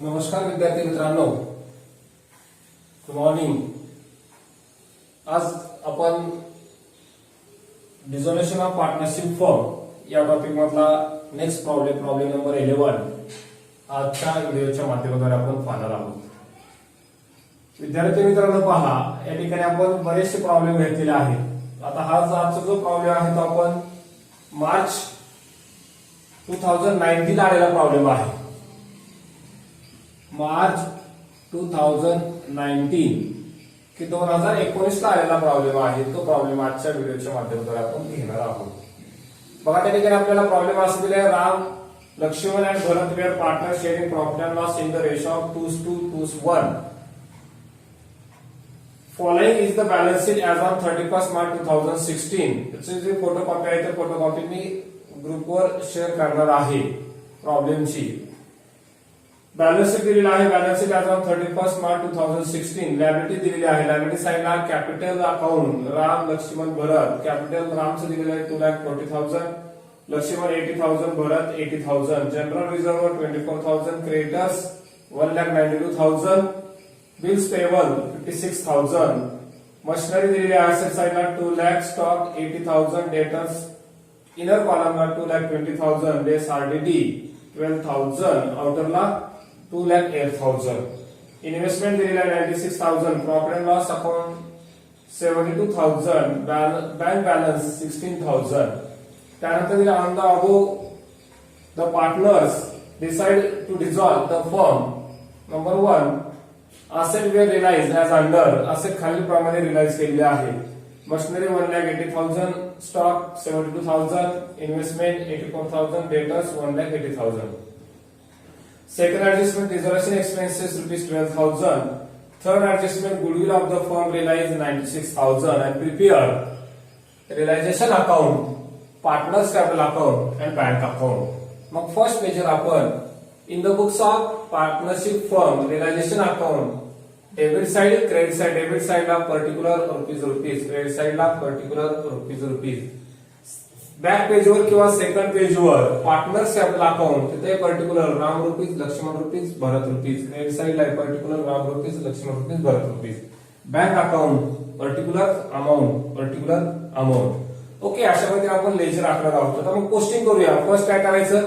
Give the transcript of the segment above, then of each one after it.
नमस्कार विद्यार्थी मित्रांनो, गुड मॉर्निंग। आज आपण डिझोल्युशन ऑफ पार्टनरशिप फर्म या टॉपिक मधला नेक्स्ट प्रॉब्लेम नंबर 11 आजच्या व्हिडिओच्या माध्यमातून आपण पाहणार आहोत। विद्यार्थी मित्रांनो पहा, या ठिकाणी आपण बरेचसे प्रॉब्लेम घेतलेले आहेत। आता हा आजचा जो प्रॉब्लेम आहे तो आपण मार्च 2019 ला आलेला प्रॉब्लेम आहे। मार्च 2019 की 2019 ला आलेला प्रॉब्लेम आहे। तो प्रॉब्लेम आजच्या व्हिडिओच्या माध्यमातून आपण घेणार आहोत। बघा, त्या ठिकाणी आपल्याला प्रॉब्लेम असं दिलाय, Ram, Lakshman and Bharat were partner sharing profit and loss in the ratio of 2:1. Following is the balance sheet as on 31st March 2016. त्याची जी फोटोकॉपी आहे त्या फोटोकॉपी मी ग्रुपवर शेअर करणार आहे प्रॉब्लेमची। बॅलन्स शीट दिलेला आहे, balance sheet as on 31st March 2016. Liability दिलेली आहे, लायबिलिटी साईडला कॅपिटल अकाउंट राम, लक्ष्मण, भरत। कॅपिटल रामचं दिलेलं आहे 2,40,000, लक्ष्मण 80,000, भरत 80,000. General reserve 24,000, creditors 1,92,000, bills payable 56,000. Machinery दिलेली आहे असेट साईडला 2 lakh, stock 80,000, debtors inner कॉलमला 2,20,000, base RDD 12,000, आउटरला 2,08,000. Investment दिलेला आहे 96,000, profit and loss account 72,000, bank balance 16,000. त्यानंतर दिला on the above the partners decide to dissolve the firm. Number 1, asset were realise as under. Asset खालील प्रमाणे realise केलेले आहे. Machinery 1,80,000, stock 72,000, investment 84,000, debtors 1,80,000. Second adjustment, reservation expenses ₹12,000. Third adjustment, goodwill of the firm realized 96,000 and prepare realization account, partners capital account and bank account. मग first major आपण in the books of partnership firm realization account, debit side, credit side. Debit side ला particular rupees, credit side ला particular rupees. Back पेजवर किंवा second पेजवर partners capital account तिथे particular Ram rupees, Lakshman rupees, Bharat rupees. Credit side ला particular Ram rupees, Lakshman rupees, Bharat rupees. Bank account particular amount. Okay, अशा प्रकारे आपण लेजर आखणार आहोत. आता मग पोस्टिंग करूया. फर्स्ट काय करायचं,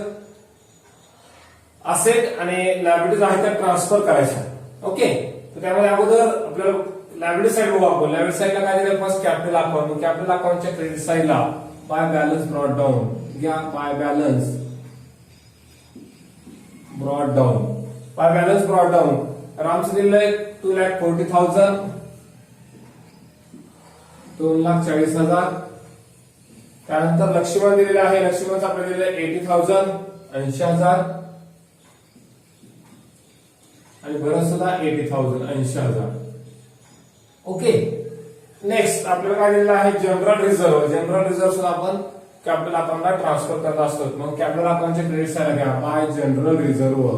असेट आणि लायबिलिटीज आहेत त्या ट्रान्सफर करायच्या. ओके, तर त्यामध्ये अगोदर आपल्याला लायबिलिटी साइड बघू आपण. लायबिलिटी साइडला काय दिलं, फर्स्ट कॅपिटल अकाउंट. कॅपिटल अकाउंटच्या क्रेडिट साइडला बाय बॅलन्स ब्रॉट डाऊन घ्या. By balance brought down. रामचं दिलंय 2,40,000, 2,40,000. त्यानंतर लक्ष्मण दिलेलं आहे, लक्ष्मणचं आपल्याला दिलंय 80,000, 80,000. आणि भरत सुद्धा 80,000, 80,000. ओके, नेक्स्ट आपल्याला काय दिलेलं आहे, जनरल रिझर्व्ह. जनरल रिझर्व्ह सुद्धा आपण कॅपिटल अकाउंटला ट्रान्सफर करत असतो. मग कॅपिटल अकाउंटचे क्रेडिट साईड घ्या. बाय जनरल रिझर्व्ह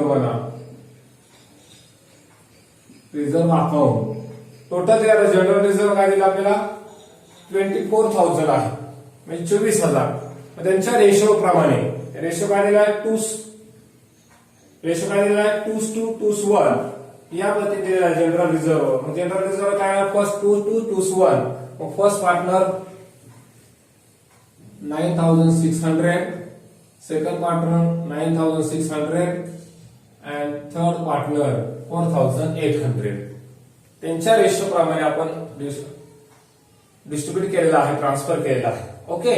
म्हणा. Reserve account total general reserve काय दिलं आपल्याला 24,000 आहे, म्हणजे 24,000. त्यांच्या रेशो प्रमाणे रेशो काय दिला आहे 2:1 या पद्धतीने दिलेला आहे जनरल रिझर्व्ह. जनरल रिझर्व्ह काय, फर्स्ट 2:1. मग first partner 9,600, second partner 9,600 and third partner 4,800. त्यांच्या रेशो प्रमाणे आपण डिस्ट्रीब्यूट केलेला आहे, ट्रान्सफर केलेला आहे. ओके,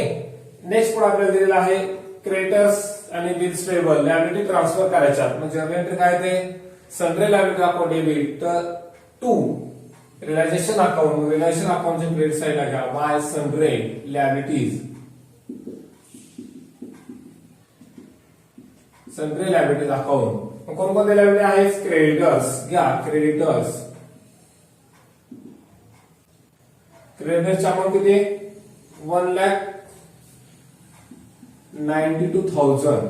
नेक्स्ट पुढे आपल्याला दिलेला आहे क्रेडिटर्स आणि बिल्स पेबल. लायबिलिटी ट्रान्सफर करायच्या. मग जनरल एंट्री काय ते sundry liability account debit 2 realization account. Realization अकाउंटच्या क्रेडिट साईडला घ्या. By sundry liabilities, sundry liabilities account. मग कोणकोणते लायबिलिटी आहेत, क्रेडिटर्स घ्या. क्रेडिटर्सची अमाऊंट किती, 1,92,000.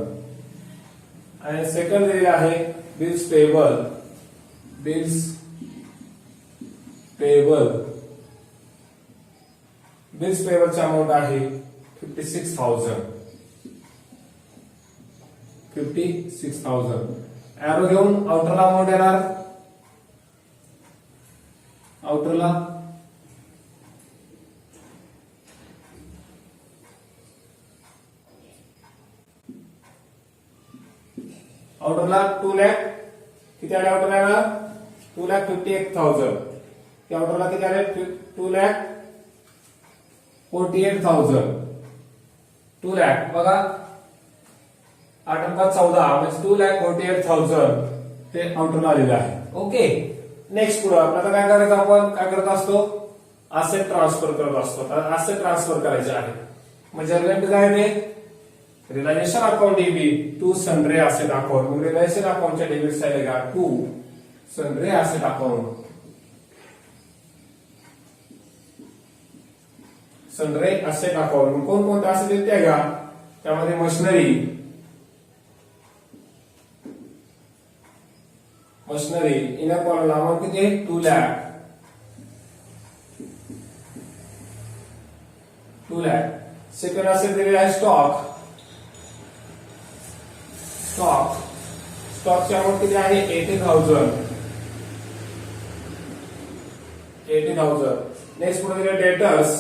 आणि सेकंड दिलेले आहे बिल्स पेबल. बिल्स पेबलची अमाऊंट आहे 56,000. 56,000. एरो घेऊन आउटरला अमाऊंट येणार, आउटरला आउटरला 2 लाख किती आले, आउटरला 2,58,000. आउटरला किती आले, 2,48,000. 2 लाख बघा 8,14 म्हणजे 2,48,000 ते आउटरला आलेले आहे. ओके, नेक्स्ट पुढे आपल्याला काय करायचं, आपण काय करत असतो, असेट ट्रान्सफर करत असतो. असेट ट्रान्सफर करायचे आहे. मग जर्नल काय ते realization account debit to sundry asset account. मग रिलायझेशन अकाउंटच्या डेबिट साईडला घ्या to sundry asset account. Sundry asset account कोणकोणते असेट ते घ्या, त्यामध्ये मशिनरी इनर कॉलमला अमाऊंट किती आहे, 2 लाख. 2 लाख. सेकंड असेट दिलेला आहे स्टॉकची अमाऊंट किती आहे, 80,000. नेक्स्ट पुढे दिले डेटर्स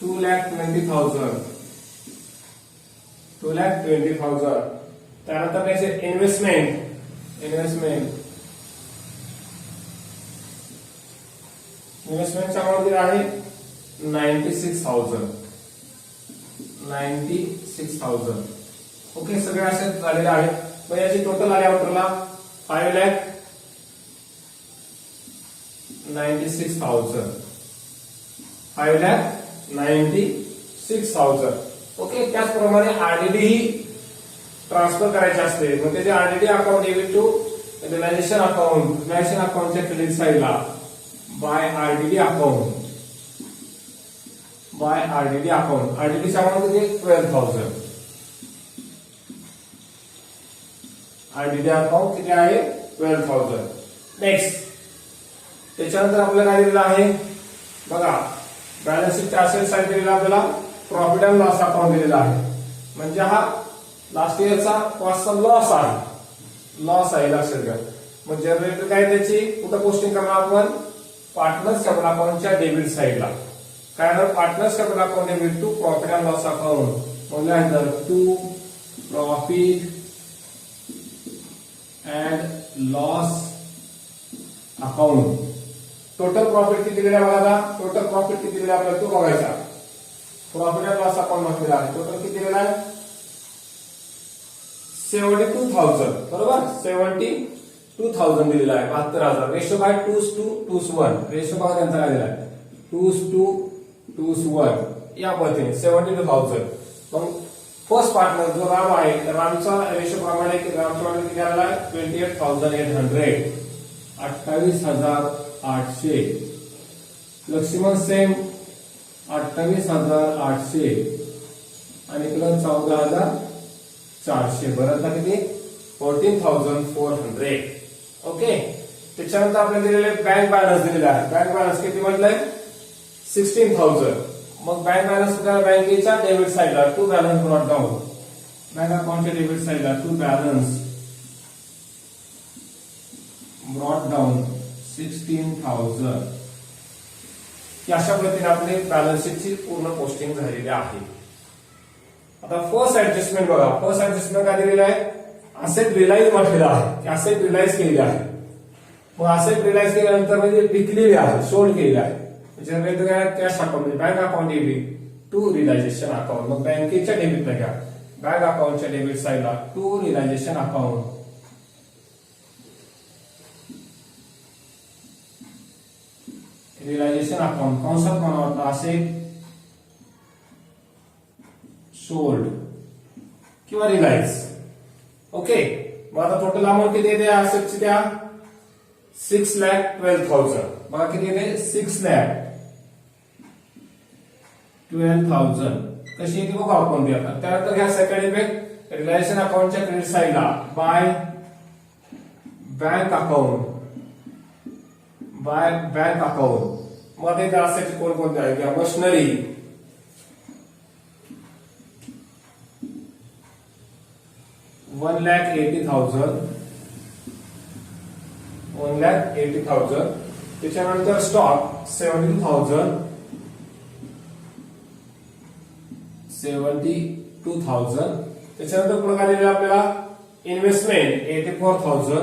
2,20,000. त्यानंतर नेक्स्ट इन्व्हेस्टमेंट ची अमाऊंट किती आहे, 96,000. ओके, सगळे असे झालेले आहेत. मग याची टोटल आली आउटरला 5,96,000. 5,96,000. ओके, त्याचप्रमाणे आरडीडी ही ट्रान्सफर करायची असते. मग त्याचे RDD account debit to realization अकाउंटच्या क्रेडिट साईडला बाय आरडीडी अकाउंट. आरडीडी ची अमाऊंट किती, 12,000. आरडीडी अकाउंट किती आहे, 12,000. नेक्स्ट त्याच्यानंतर आपल्याला काय दिलेलं आहे बघा, बॅलन्स शीटच्या असेट साईड दिलेला आपल्याला प्रॉफिट अँड लॉस अकाउंट दिलेला आहे. म्हणजे हा लास्ट इयरचा कॉस्टचा लॉस आहे लक्षात घ्या. मग जनरेटर काय त्याची कुठं पोस्टिंग करणार आपण, पार्टनर्स कॅपिटल अकाउंटच्या डेबिट साईडला. काय आहे, partners capital account debit to profit and loss account. म्हणजे to profit and loss account. Total profit किती दिलेला बघा, टोटल प्रॉफिट किती दिलेला आपल्याला तो बघायचा. प्रॉफिट अँड लॉस अकाउंट म्हटलेला आहे. टोटल किती दिलेला आहे, 72,000. बरोबर, 72,000 दिलेला आहे, 72,000. रेशो काय, 2:1. रेशो बघा त्यांचा काय दिला आहे, 2:1 या पद्धतीने 72,000. मग फर्स्ट पार्टनर जो राम आहे, रामचा रेशो प्रमाणे रामचा किती आलेला आहे, 28,800. 28,800. लक्ष्मण सेम 28,800 आणि इकडं 14,400. बरं किती, 14,400. ओके, त्याच्यानंतर आपल्याला दिलेले बँक बॅलन्स दिलेला आहे. बँक बॅलन्स किती म्हटलंय, 16,000. मग बँक बॅलन्स बँकेच्या डेबिट साईडला to balance brought down. Bank अकाउंटच्या डेबिट साईडला टू बॅलन्स ब्रॉट डाऊन 16,000. अशा पद्धतीने आपली बॅलन्स शीटची पूर्ण पोस्टिंग झालेली आहे. आता फर्स्ट ऍडजस्टमेंट बघा, फर्स्ट ऍडजस्टमेंट काय दिलेलं आहे, असेट रिलाइज म्हटलेलं आहे. असेट रिलाइज केलेले आहे. मग असेट रिलाइज केल्यानंतर म्हणजे विकलेले आहे, सोल्ड केलेले आहे. जनरेटर काय, cash account bank account debit to realisation account. मग बँकेच्या डेबिटला घ्या, बँक अकाउंटच्या डेबिट साईडला to realisation account. Realisation account concept म्हणून असेट सोल्ड किंवा रिलाइज. ओके, मग आता टोटल अमाऊंट किती येते असेटची, त्या 6,12,000. बघा किती येते, 6,12,000. कशी येते बघा आपण ती आता. त्यानंतर घ्या सेकंड इफेक्ट, रिलायझेशन अकाउंटच्या क्रेडिट साईडला बाय बँक अकाउंट. मग ते असेट कोणकोणते आहे, मशिनरी 1,80,000, 1,80,000. त्याच्यानंतर स्टॉक 72,000, 72,000. त्याच्यानंतर पुढे काय दिलेलं आपल्याला इन्व्हेस्टमेंट 84,000,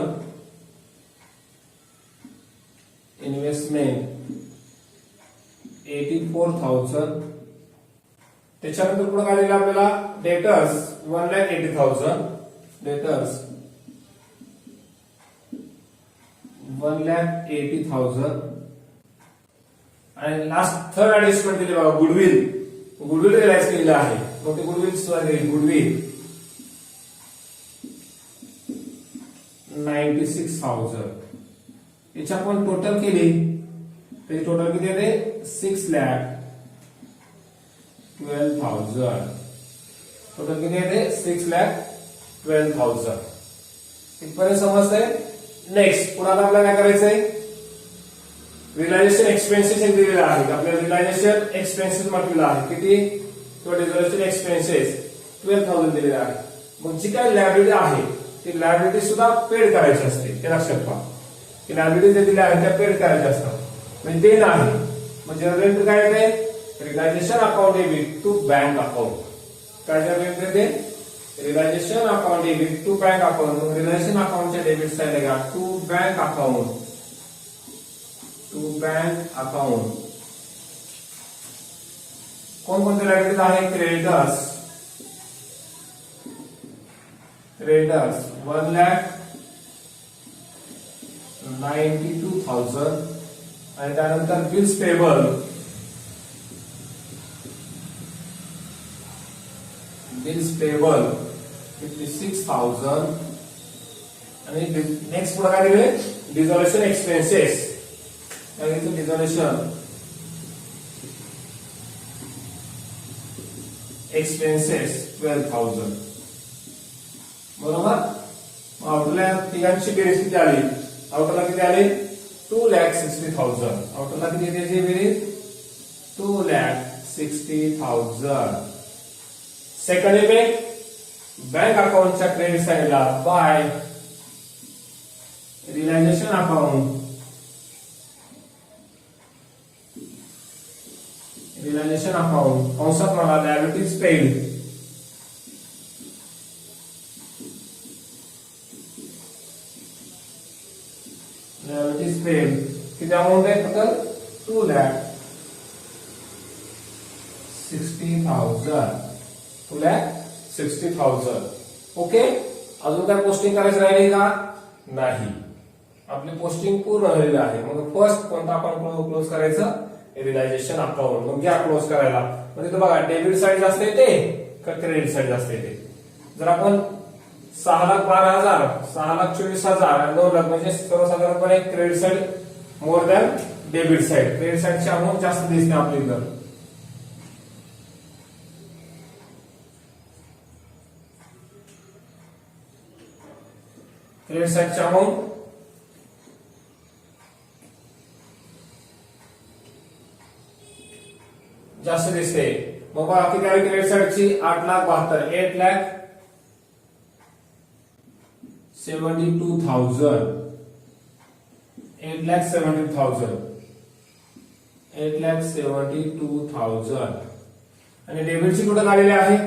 इन्व्हेस्टमेंट 84,000. त्याच्यानंतर पुढे काय दिलेलं आपल्याला डेटर्स 1,80,000, डेटर्स 1,80,000. आणि लास्ट थर्ड ऍडजस्टमेंट दिली बघा गुडविल, गुडविल रिलाइज केलेलं आहे. मग ते गुडविल सुद्धा दिली, गुडविल 96,000. याची आपण टोटल केली त्याची टोटल किती येते 6,12,000. टोटल किती येते 6,12,000. इथपर्यंत समजतंय. नेक्स्ट पुन्हा आपल्याला काय करायचंय रिलायझेशन एक्सपेन्सेस एक दिलेला आहे. आपल्याला रिलायझेशन एक्सपेन्सेस म्हटलेलं आहे किती किंवा रिझर्वेशन एक्सपेन्सेस 12,000 दिलेले आहे. मग जी काही लायबिलिटी आहे ती लायबिलिटी सुद्धा पेड करायची असते. ते लक्षात पहा की लायबिलिटी जे दिल्या आहेत त्या पेड करायच्या असतात म्हणजे ते नाही. मग जनरल काय येते realization account debit to bank account. काय जनरल येते realization account debit to bank account. Realization अकाउंटच्या डेबिट साईडला घ्या to bank account, to bank account. कोणकोणते लायबिलिटीज आहे क्रेडिटर्स, क्रेडिटर्स 1,92,000. आणि त्यानंतर बिल्स पेबल, बिल्स पेबल 56,000. आणि नेक्स्ट पुढे काय दिले डिझोल्युशन एक्सपेन्सेस, डिझोल्युशन एक्सपेन्सेस 12,000. बरोबर. आउटला तिघांची बेरीज किती आली, आउटला किती आली 2,60,000. आउटला किती द्यायची बेरीज 2,60,000. सेकंड इफेक्ट बँक अकाउंटच्या क्रेडिट साइडला by realisation account, realisation account कंसात मला लायबिलिटीज पेड, लायबिलिटीज पेड किती अमाउंट आहे टोटल 2,60,000, 2,60,000. ओके. अजून काय पोस्टिंग करायचं राहिले का नाही, आपली पोस्टिंग पूर्ण झालेली आहे. मग फर्स्ट कोणता आपण क्लोज करायचं रिलायझेशन अकाउंट. मग घ्या क्लोज करायला. म्हणजे बघा डेबिट साइड जास्त येते का क्रेडिट साइड जास्त येते. जर आपण 6,12,000 6,24,000 9 लाख म्हणजे सर्वसाधारणपणे credit side more than debit side. Credit साइडची अमाऊंट जास्त दिसते आपली इथं. क्रेडिट साइडची अमाऊंट जास्त दिसते. मग बघा किती आहे क्रेडिट साइडची 8,72,000, 8,72,000, 8,70,000, 8,72,000. आणि डेबिटची टोटल आलेली आहे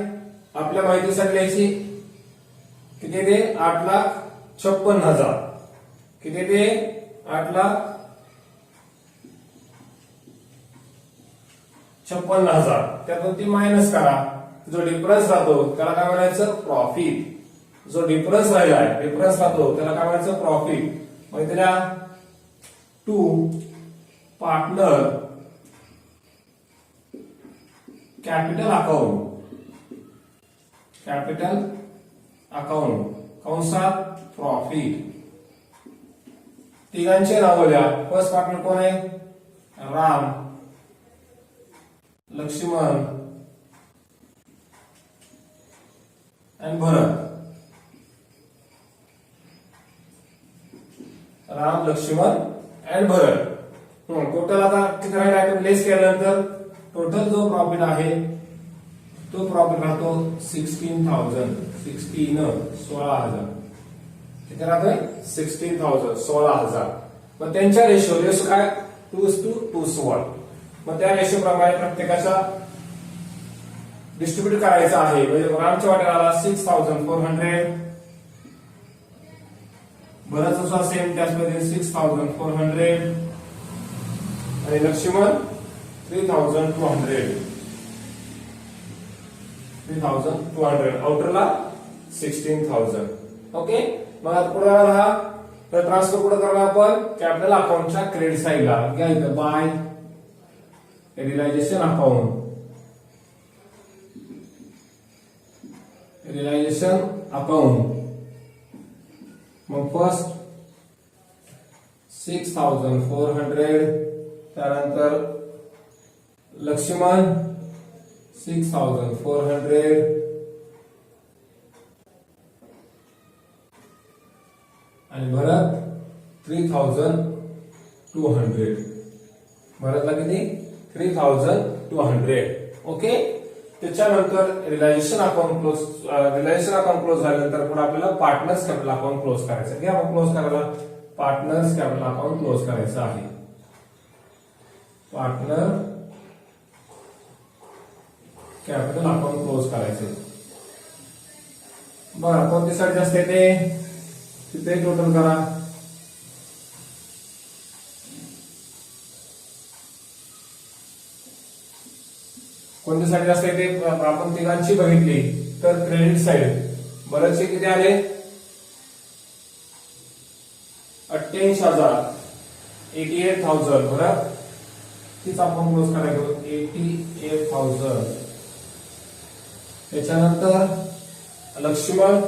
आपल्या माहितीसाठी लिहायची किती ते 8,56,000. किती ते 8,56,000. त्यातून ती मायनस करा. जो डिफरन्स राहतो त्याला काय म्हणायचं प्रॉफिट. जो डिफरन्स राहिलाय डिफरन्स राहतो त्याला काय म्हणायचं प्रॉफिट. मग त्याला to partner capital account, capital account कंसात प्रॉफिट. तिघांचे नाव द्या. फर्स्ट पार्टनर कोण आहे राम, लक्ष्मण आणि भरत. राम, लक्ष्मण आणि भरत. टोटल आता किती राहील आयटम लेस केल्यानंतर टोटल जो प्रॉफिट आहे तो प्रॉफिट राहतो 16,000 किती राहतोय 16,000 16,000. मग त्यांच्या रेशो काय 2:1. मग त्या रेशो प्रमाणे प्रत्येकाचा डिस्ट्रीब्यूट करायचा आहे. म्हणजे रामच्या वाट्याला आला 6,400, भरतचा सेम त्याच पद्धतीने 6,400 आणि लक्ष्मण 3,200 आउटरला 16,000. ओके. मग आता पुढे हा तर ट्रान्सफर कुठे करणार आपण कॅपिटल अकाउंटच्या क्रेडिट साईडला घ्या इथं बाय रिअलायझेशन अकाउंट. मग फर्स्ट 6,400, त्यानंतर लक्ष्मण 6,400 आणि भरत 3,200. भरतला किती 3,200. ओके. त्याच्यानंतर रिअलायझेशन अकाउंट क्लोज झाल्यानंतर पुढे आपल्याला पार्टनर्स कॅपिटल अकाउंट क्लोज करायचं. घ्या मग क्लोज करायला पार्टनर्स कॅपिटल अकाउंट क्लोज करायचं आहे. पार्टनर कॅपिटल अकाउंट क्लोज करायचे. बघा कोणती साईड जास्त येते तिथे टोटल करा. कोणती साईड जास्त येते आपण तिघांची बघितली तर क्रेडिट साईड. बरेचसे किती आले 88,000 88,000. बरं तीच आपण क्लोज करायचो 88,000. त्याच्यानंतर लक्ष्मण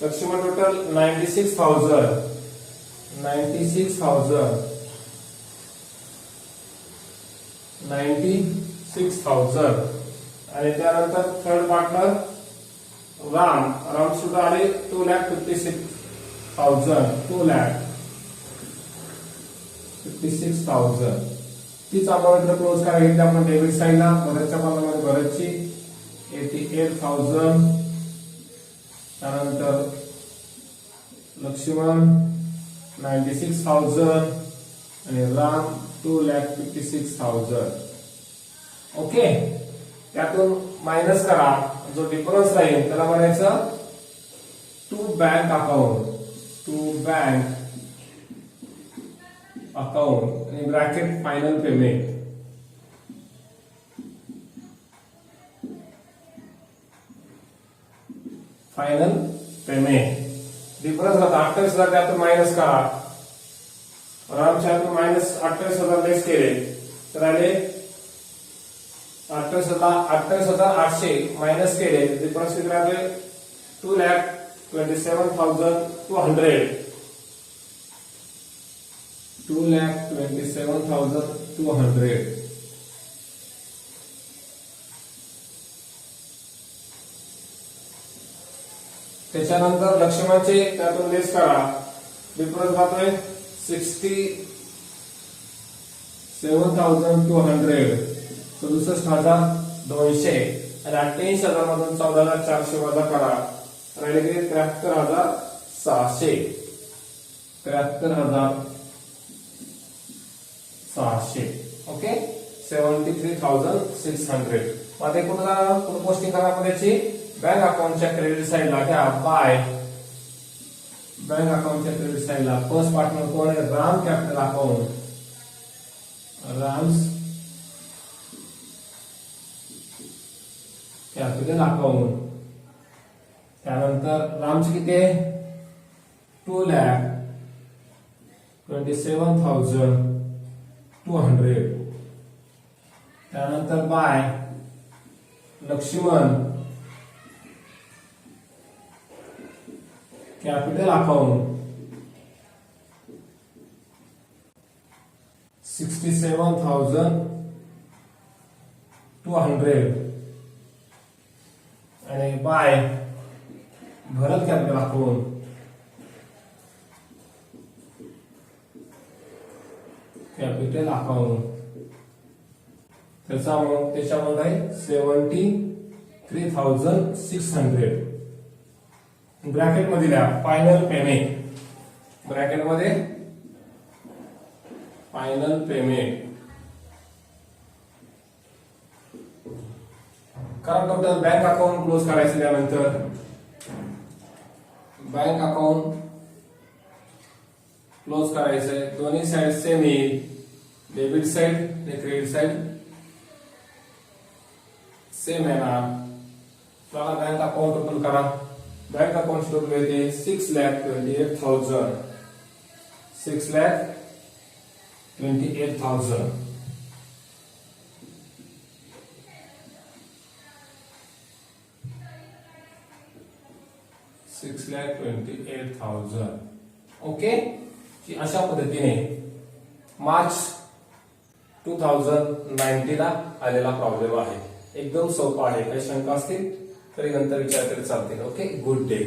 टोटल 96,000 आणि त्यानंतर थर्ड पार्टनर राम सुद्धा आले 2,56,000. तीच आपण इकडे क्लोज करायची आपण डेबिट साईडला. भरतच्या पानामध्ये भरतची 88,000, त्यानंतर लक्ष्मण 96,000 आणि राम 2,56,000. ओके. त्यातून मायनस करा जो डिफरन्स राहील त्याला म्हणायचं टू बँक अकाउंट आणि ब्रॅकेट फायनल पेमेंट. डिफरन्स राहता 28,000. त्यातून मायनस करा. रामच्या हातून मायनस 28,000 लेस केले तर आले 28,800 मायनस केले. डिफरन्स किती राहतोय 2,27,200. 2,27,200. त्याच्यानंतर लक्ष्मणचे त्यातून लेस करा. डिफरन्स राहतोय 67,200 67,200 आणि 88,000 मधून 14,400 वजा करा. राहिले किती 73,600 73,600. ओके. 73,600. मध्ये कुठं पोस्टिंग करा आपण त्याची बँक अकाउंटच्या क्रेडिट साईडला घ्या बाय बँक अकाउंटच्या क्रेडिट साईडला. फर्स्ट पार्टनर कोण आहे Ram capital account. Ram's capital account. त्यानंतर रामची किती आहे 2,27,200. त्यानंतर बाय लक्ष्मण कॅपिटल अकाउंट 67,200 आणि बाय भरत कॅपिटल अकाउंट त्याच्यामध्ये 70,000 3600 ब्रॅकेट मध्ये लिहा फायनल पेमेंट, ब्रॅकेट मध्ये फायनल पेमेंट करा टोटल. बँक अकाउंट क्लोज करायचं त्यानंतर बँक अकाउंट क्लोज करायचंय. दोन्ही साइड सेम येईल, डेबिट साइड आणि क्रेडिट साइड सेम येणार. चला बँक अकाउंट ओपन करा. बँक अकाउंट टोटल येते 6,28,000 6,28,000. $6,28,000. ओके. अशा पद्धतीने मार्च 2019 ला आलेला प्रॉब्लेम आहे. एकदम सोपा आहे. काही शंका असतील तरी नंतर विचार तरी चालतील. ओके. Good day.